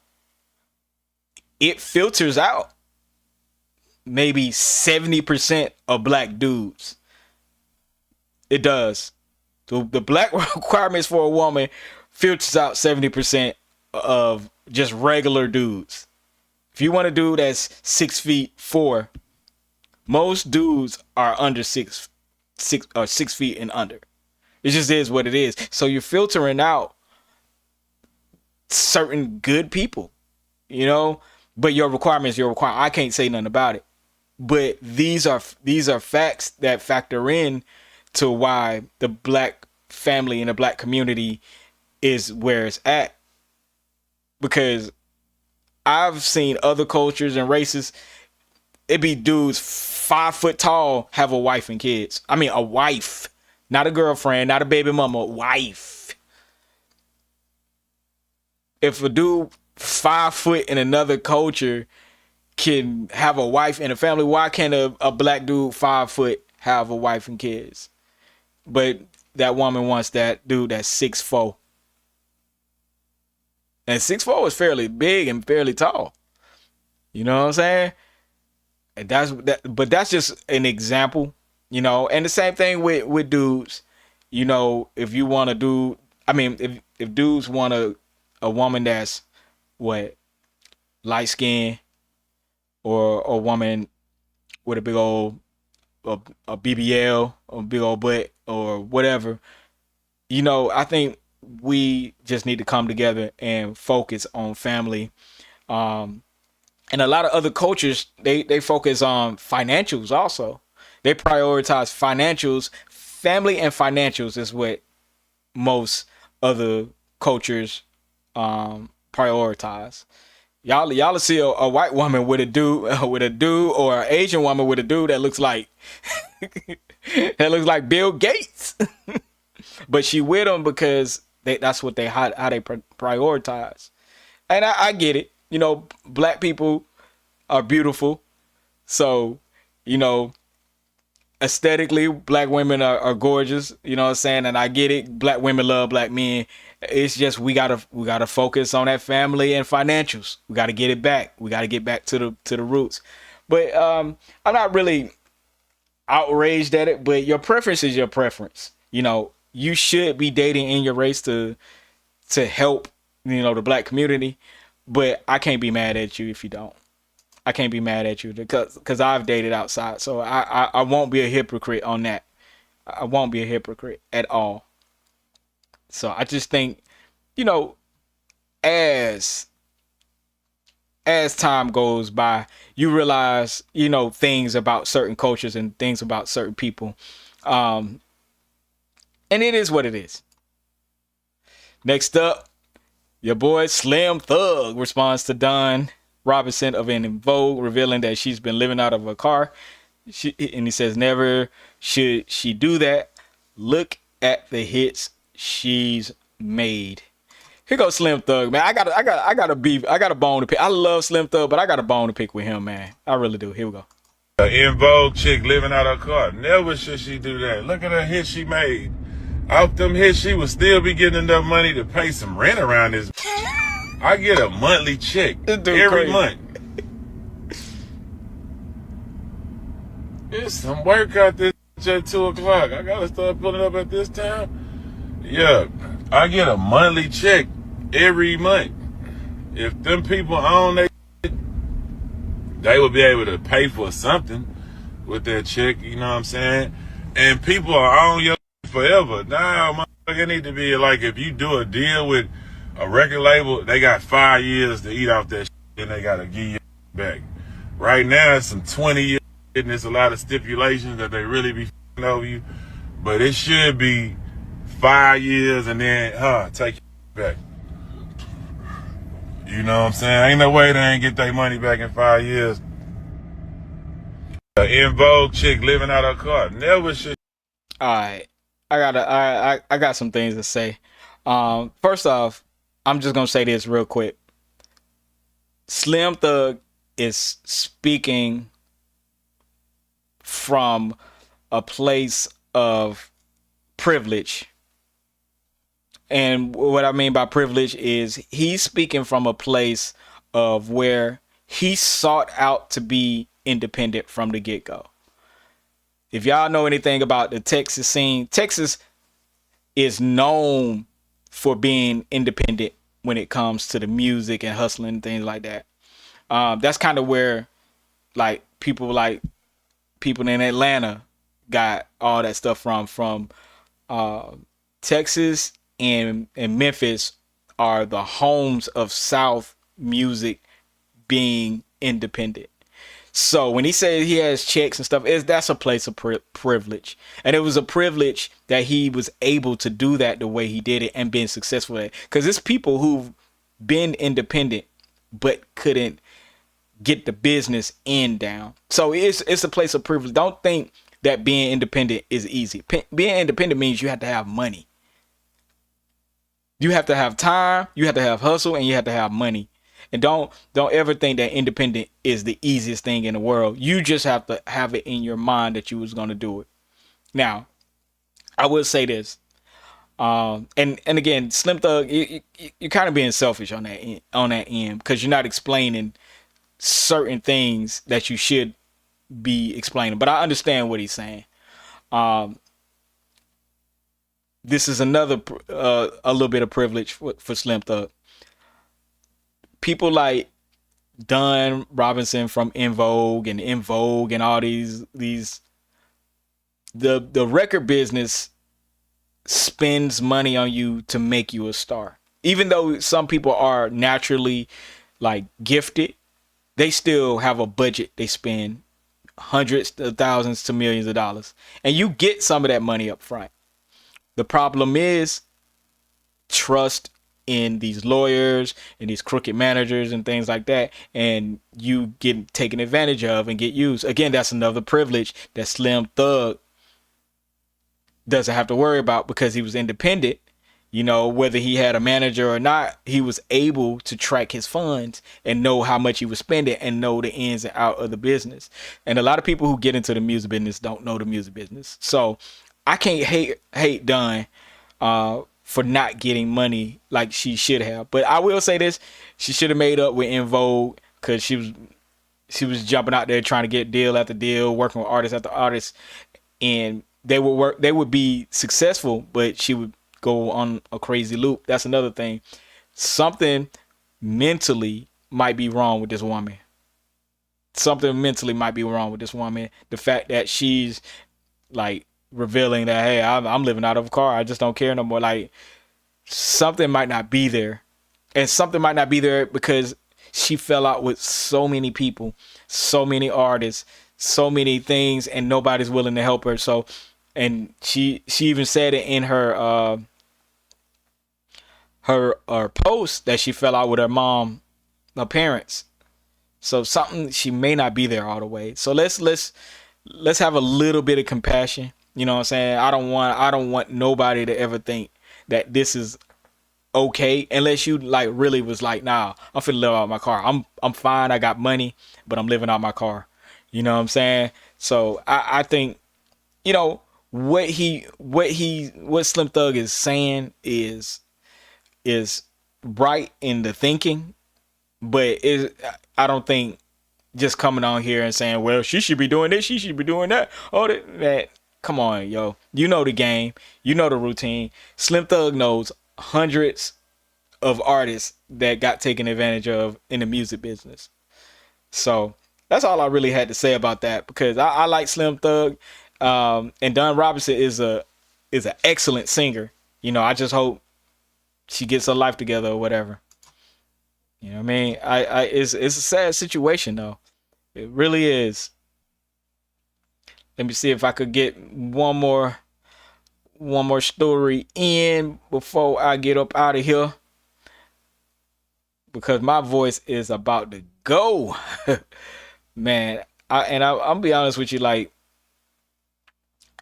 it filters out maybe 70% of black dudes. It does. The black requirements for a woman filters out 70% of just regular dudes. If you want a dude that's 6'4", most dudes are under 6 feet and under. It just is what it is. So you're filtering out certain good people, you know, but your requirements, I can't say nothing about it. But these are facts that factor in to why the black family and the black community is where it's at. Because I've seen other cultures and races, it be dudes 5 foot tall have a wife and kids. I mean, a wife, not a girlfriend, not a baby mama, a wife. If a dude 5 foot in another culture can have a wife and a family, why can't a black dude 5 foot have a wife and kids? But that woman wants that dude that's 6'4". And 6'4" is fairly big and fairly tall. You know what I'm saying? And but that's just an example, you know. And the same thing with dudes. You know, if you want a dude, I mean, if dudes want a woman that's light skin, or a woman with a big old a BBL or big old butt or whatever, you know, I think we just need to come together and focus on family. And a lot of other cultures, they focus on financials also. They prioritize financials. Family and financials is what most other cultures prioritize. Y'all see a white woman with a dude or an Asian woman with a dude that looks like Bill Gates, but she with him because that's what how they prioritize. And I get it. You know, black people are beautiful, so, you know, aesthetically, black women are gorgeous. You know what I'm saying? And I get it. Black women love black men. It's just we gotta focus on that family and financials. We gotta get it back. We gotta get back to the roots. But I'm not really outraged at it. But your preference is your preference. You know, you should be dating in your race to help, you know, the black community. But I can't be mad at you if you don't. I can't be mad at you because I've dated outside. So I won't be a hypocrite on that. I won't be a hypocrite at all. So I just think, you know, as time goes by, you realize, you know, things about certain cultures and things about certain people. And it is what it is. Next up, your boy Slim Thug responds to Dawn Robinson of En Vogue, revealing that she's been living out of a car. And he says, never should she do that. Look at the hits she's made. Here goes Slim Thug, man. I got a beef. I got a bone to pick. I love Slim Thug, but I got a bone to pick with him, man. I really do. Here we go. In Vogue chick living out her car. Never should she do that. Look at her hit she made. Off them hits, she would still be getting enough money to pay some rent around this. I get a monthly check every month. It's some work out there at 2 o'clock. I gotta start pulling up at this time. Yeah, I get a monthly check every month. If them people own they would be able to pay for something with that check, you know what I'm saying? And people are on your forever. Now, motherfucker, it need to be like if you do a deal with a record label, they got 5 years to eat off that shit and they gotta give you back. Right now, it's some 20 years and there's a lot of stipulations that they really be f***ing over you. But it should be 5 years and then, take it back. You know what I'm saying? Ain't no way they ain't get their money back in 5 years. In Vogue chick living out her car. Never should. All right. I got some things to say. First off, I'm just gonna say this real quick. Slim Thug is speaking from a place of privilege. And what I mean by privilege is he's speaking from a place of where he sought out to be independent from the get-go. If y'all know anything about the Texas scene, Texas is known for being independent when it comes to the music and hustling and things like that. That's kind of where people in Atlanta got all that stuff from Texas and Memphis are the homes of South music being independent. So when he says he has checks and stuff, that's a place of privilege. And it was a privilege that he was able to do that the way he did it and been successful at it. Because it's people who've been independent but couldn't get the business end down. So it's a place of privilege. Don't think that being independent is easy. Being independent means you have to have money. You have to have time, you have to have hustle, and you have to have money. And don't ever think that independent is the easiest thing in the world. You just have to have it in your mind that you was going to do it. Now, I will say this. And again, Slim Thug, you're kind of being selfish on that end because you're not explaining certain things that you should be explaining. But I understand what he's saying. This is another a little bit of privilege for Slim Thug. People like Dunn Robinson from In Vogue and all these the record business spends money on you to make you a star. Even though some people are naturally gifted, they still have a budget. They spend hundreds of thousands to millions of dollars, and you get some of that money up front. The problem is trust in these lawyers and these crooked managers and things like that, and you get taken advantage of and get used. Again, that's another privilege that Slim Thug doesn't have to worry about because he was independent. You know, whether he had a manager or not, he was able to track his funds and know how much he was spending and know the ins and out of the business. And a lot of people who get into the music business don't know the music business. So I can't hate Dunn for not getting money like she should have. But I will say this, she should have made up with In Vogue because she was jumping out there trying to get deal after deal, working with artist after artist, and they would be successful, but she would go on a crazy loop. That's another thing. Something mentally might be wrong with this woman. Something mentally might be wrong with this woman. The fact that she's revealing that, hey, I'm living out of a car, I just don't care no more. Something might not be there. And something might not be there because she fell out with so many people, so many artists, so many things, and nobody's willing to help her. So, and she even said it in her post that she fell out with her mom, her parents. So something, she may not be there all the way. So let's have a little bit of compassion. You know what I'm saying? I don't want nobody to ever think that this is okay, unless you like really was like, nah, I'm finna live out my car. I'm fine. I got money, but I'm living out my car. You know what I'm saying? So I think, you know, what Slim Thug is saying is right in the thinking, but I don't think just coming on here and saying, well, she should be doing this, she should be doing that. Oh, that. Come on, yo. You know the game. You know the routine. Slim Thug knows hundreds of artists that got taken advantage of in the music business. So that's all I really had to say about that, because I like Slim Thug. And Don Robinson is an excellent singer. You know, I just hope she gets her life together or whatever. You know what I mean? It's a sad situation though. It really is. Let me see if I could get one more story in before I get up out of here, because my voice is about to go. Man, I'll be honest with you, like,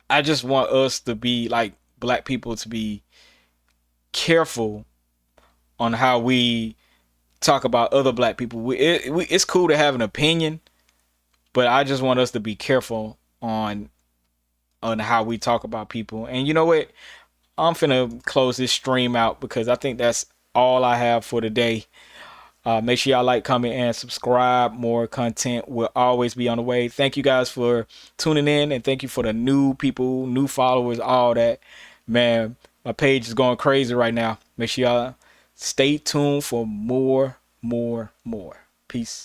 I just want us to be, like, black people to be careful on how we talk about other black people. It's cool to have an opinion, but I just want us to be careful on how we talk about people. And you know what? I'm finna close this stream out because I think that's all I have for today. Make sure y'all like, comment, and subscribe. More content will always be on the way. Thank you guys for tuning in, and thank you for the new people, new followers, all that. Man, my page is going crazy right now. Make sure y'all stay tuned for more. Peace.